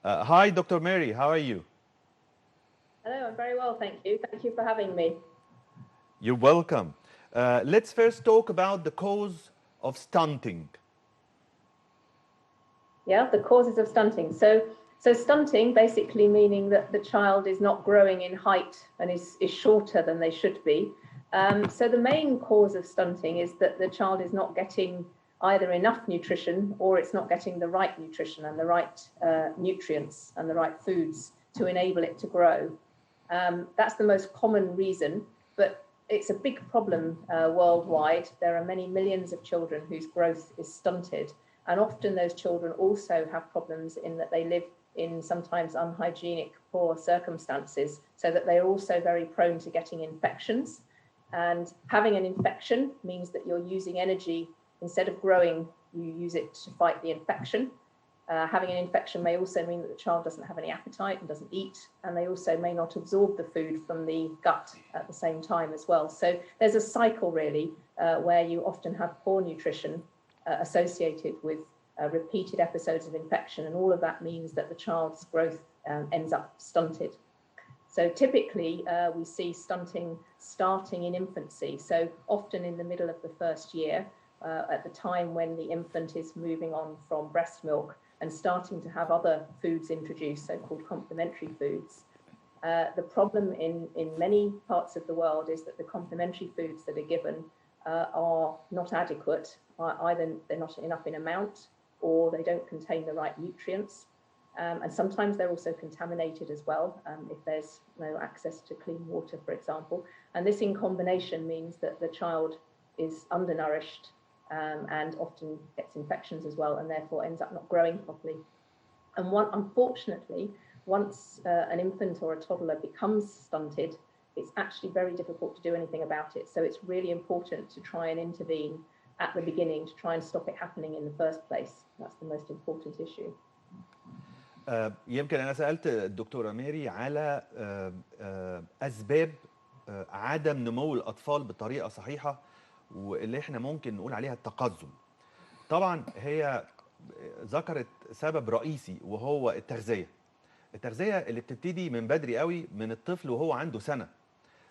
Hi, Dr. Mary. How are you? Hello, I'm very well, thank you. Thank you for having me. You're welcome. Let's first talk about the cause of stunting. Yeah, the causes of stunting. So stunting basically meaning that the child is not growing in height and is shorter than they should be. So the main cause of stunting is that the child is not getting either enough nutrition or it's not getting the right nutrition and the right nutrients and the right foods to enable it to grow. That's the most common reason, but it's a big problem worldwide. There are many millions of children whose growth is stunted, and often those children also have problems in that they live in sometimes unhygienic, poor circumstances, so that they're also very prone to getting infections. And having an infection means that you're using energy. Instead of growing, you use it to fight the infection. Having an infection may also mean that the child doesn't have any appetite and doesn't eat, and they also may not absorb the food from the gut at the same time as well. So there's a cycle really where you often have poor nutrition associated with repeated episodes of infection, and all of that means that the child's growth ends up stunted. So typically we see stunting starting in infancy, so often in the middle of the first year, at the time when the infant is moving on from breast milk and starting to have other foods introduced, so-called complementary foods. The problem in many parts of the world is that the complementary foods that are given are not adequate. Either they're not enough in amount or they don't contain the right nutrients. And sometimes they're also contaminated as well, if there's no access to clean water, for example. And this in combination means that the child is undernourished and often gets infections as well, and therefore ends up not growing properly. And unfortunately, once an infant or a toddler becomes stunted, it's actually very difficult to do anything about it. So it's really important to try and intervene at the beginning to try and stop it happening in the first place. That's the most important issue. يمكن أنا سألت الدكتورة ماري على أسباب عدم نمو الأطفال بطريقة صحيحة واللي احنا ممكن نقول عليها التقزم. طبعا هي ذكرت سبب رئيسي وهو التغذية. التغذية اللي بتبتدي من بدري قوي من الطفل وهو عنده سنة.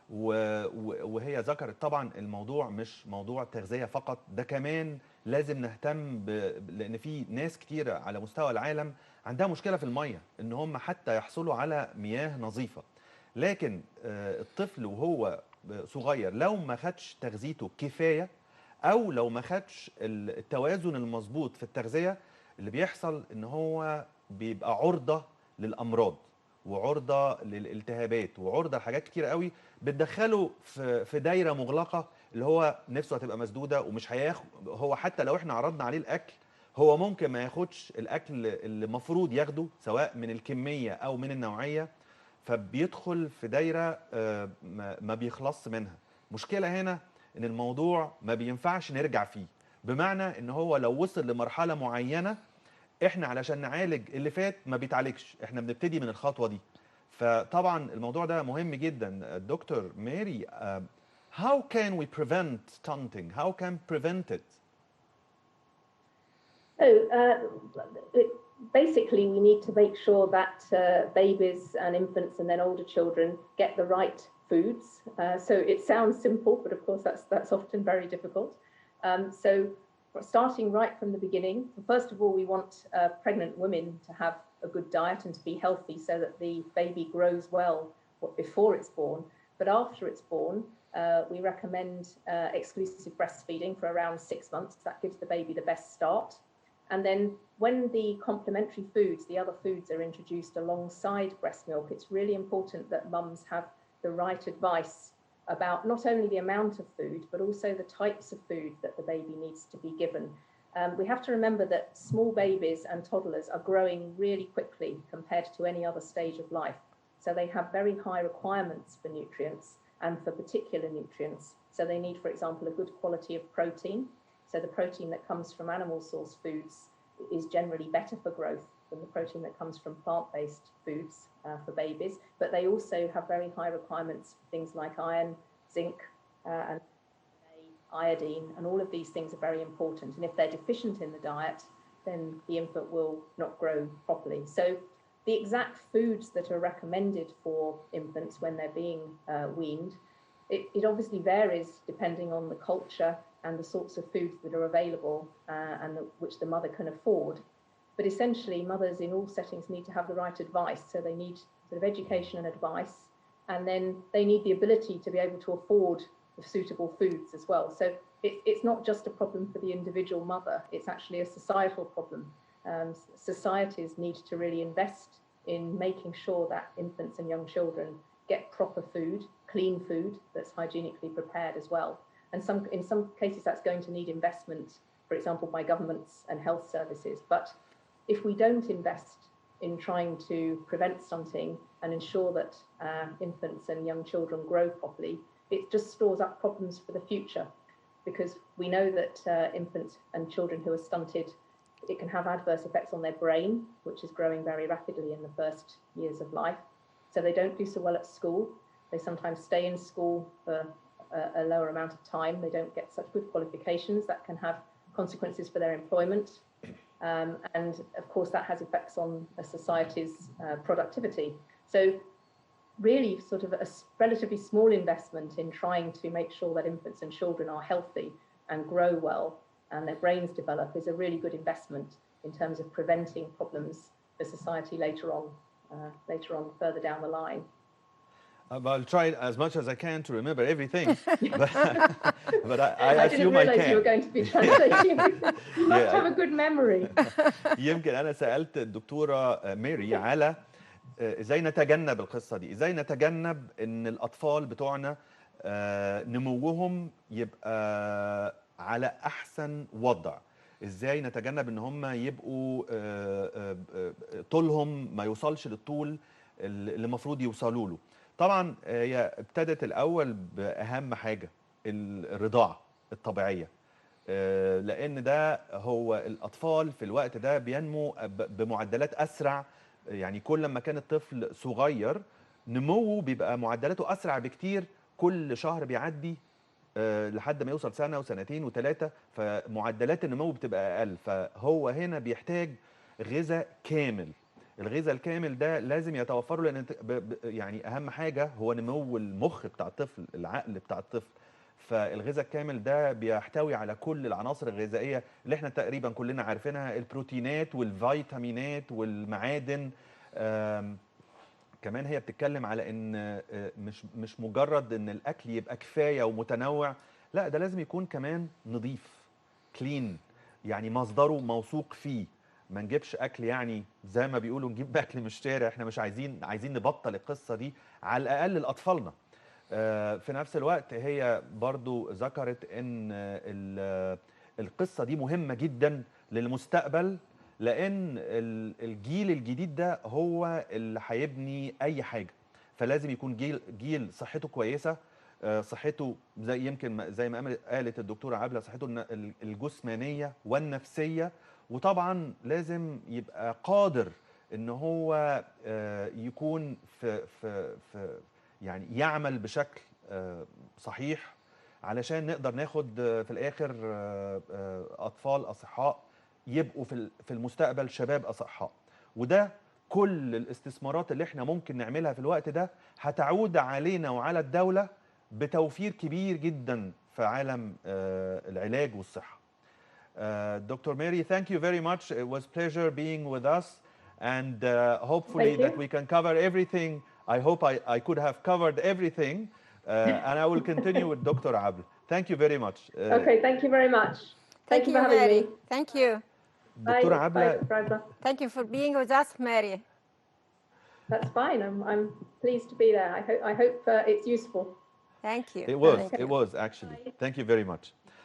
وهي ذكرت طبعا الموضوع مش موضوع تغذية فقط، ده كمان لازم نهتم لأن في ناس كتيرة على مستوى العالم عندها مشكلة في المية، إن هم حتى يحصلوا على مياه نظيفة. لكن الطفل وهو صغير لو ما خدش تغذيته كفاية أو لو ما خدش التوازن المظبوط في التغذية، اللي بيحصل إن هو بيبقى عرضة للأمراض وعرضة للالتهابات وعرضة لحاجات كتير قوي بتدخله في دايرة مغلقة، اللي هو نفسه هتبقى مسدودة ومش هياخد. هو حتى لو احنا عرضنا عليه الأكل هو ممكن ما ياخدش الأكل اللي المفروض ياخده سواء من الكمية أو من النوعية، فبيدخل في دايرة ما بيخلص منها. مشكلة هنا ان الموضوع ما بينفعش نرجع فيه، بمعنى ان هو لو وصل لمرحلة معينة احنا علشان نعالج اللي فات ما بيتعالجش، احنا بنبتدي من الخطوة دي. فطبعا الموضوع ده مهم جدا. دكتور ماري, how can we prevent stunting? How can prevent it? Basically, we need to make sure that babies and infants and then older children get the right foods. So it sounds simple, but of course that's often very difficult. So starting right from the beginning, first of all, we want pregnant women to have a good diet and to be healthy so that the baby grows well before it's born. But after it's born, we recommend exclusive breastfeeding for around 6 months. That gives the baby the best start. And then when the complementary foods, the other foods, are introduced alongside breast milk, it's really important that mums have the right advice about not only the amount of food, but also the types of food that the baby needs to be given. We have to remember that small babies and toddlers are growing really quickly compared to any other stage of life. So they have very high requirements for nutrients and for particular nutrients. So they need, for example, a good quality of protein. So the protein that comes from animal source foods is generally better for growth than the protein that comes from plant-based foods for babies. But they also have very high requirements for things like iron, zinc, and iodine, and all of these things are very important. And if they're deficient in the diet, then the infant will not grow properly. So The exact foods that are recommended for infants when they're being weaned, it obviously varies depending on the culture and the sorts of foods that are available and which the mother can afford. But essentially, mothers in all settings need to have the right advice. So they need sort of education and advice, and then they need the ability to be able to afford the suitable foods as well. So it's not just a problem for the individual mother, it's actually a societal problem. Societies need to really invest in making sure that infants and young children get proper food, clean food that's hygienically prepared as well. And in some cases that's going to need investment, for example, by governments and health services. But if we don't invest in trying to prevent stunting and ensure that infants and young children grow properly, it just stores up problems for the future, because we know that infants and children who are stunted, it can have adverse effects on their brain, which is growing very rapidly in the first years of life. So they don't do so well at school. They sometimes stay in school for a lower amount of time. They don't get such good qualifications that can have consequences for their employment. And of course, that has effects on a society's productivity. So really sort of a relatively small investment in trying to make sure that infants and children are healthy and grow well and their brains develop is a really good investment in terms of preventing problems for society later on further down the line. I'll try as much as I can to remember everything, but I didn't assume I realize can. you were going to be translating everything. You must have a good memory. يمكن أنا سألت الدكتورة ماري على إزاي نتجنب القصة دي، إزاي نتجنب إن الأطفال بتوعنا نموهم يبقى على أحسن وضع، إزاي نتجنب إن هم يبقوا طولهم ما يوصلش للطول اللي المفروض يوصلوا له. طبعا هي ابتدت الأول بأهم حاجة، الرضاعة الطبيعية، لأن ده هو الأطفال في الوقت ده بينمو بمعدلات أسرع. يعني كل ما كان الطفل صغير نموه بيبقى معدلاته أسرع بكتير، كل شهر بيعدي لحد ما يوصل سنة وسنتين وثلاثة، فمعدلات النمو بتبقى أقل. فهو هنا بيحتاج غذاء كامل. الغذاء الكامل ده لازم يتوفر له، لأن يعني أهم حاجة هو نمو المخ بتاع الطفل، العقل بتاع الطفل. فالغذاء الكامل ده بيحتوي على كل العناصر الغذائية اللي احنا تقريبا كلنا عارفينها، البروتينات والفيتامينات والمعادن. كمان هي بتتكلم على ان مش مجرد ان الاكل يبقى كفايه ومتنوع، لا ده لازم يكون كمان نظيف، كلين، يعني مصدره موثوق فيه. ما نجيبش اكل يعني زي ما بيقولوا نجيب اكل من الشارع. احنا مش عايزين نبطل القصه دي على الاقل لاطفالنا. في نفس الوقت هي برضو ذكرت ان القصه دي مهمه جدا للمستقبل، لان الجيل الجديد ده هو اللي هيبني اي حاجه. فلازم يكون جيل صحته كويسه، صحته زي ما قالت الدكتوره عبله، صحته الجسمانيه والنفسيه. وطبعا لازم يبقى قادر ان هو يكون في يعني يعمل بشكل صحيح، علشان نقدر ناخد في الاخر اطفال اصحاء يبقوا في المستقبل شباب اصحاء. وده كل الاستثمارات اللي احنا ممكن نعملها في الوقت ده هتعود علينا وعلى الدولة بتوفير كبير جدا في عالم العلاج والصحة. Dr. Mary, thank you very much. It was a pleasure being with us, and hopefully that we can cover everything. I hope I could have covered everything, and I will continue with Dr. Abel. Thank you very much. Okay, thank you very much. Thank you, for having Mary. me. Thank you. دكتورة Bye. عبلة. Bye. Thank you for being with us, Mary. That's fine. I'm pleased to be there. I hope it's useful. Thank you. It was actually. Thank you very much.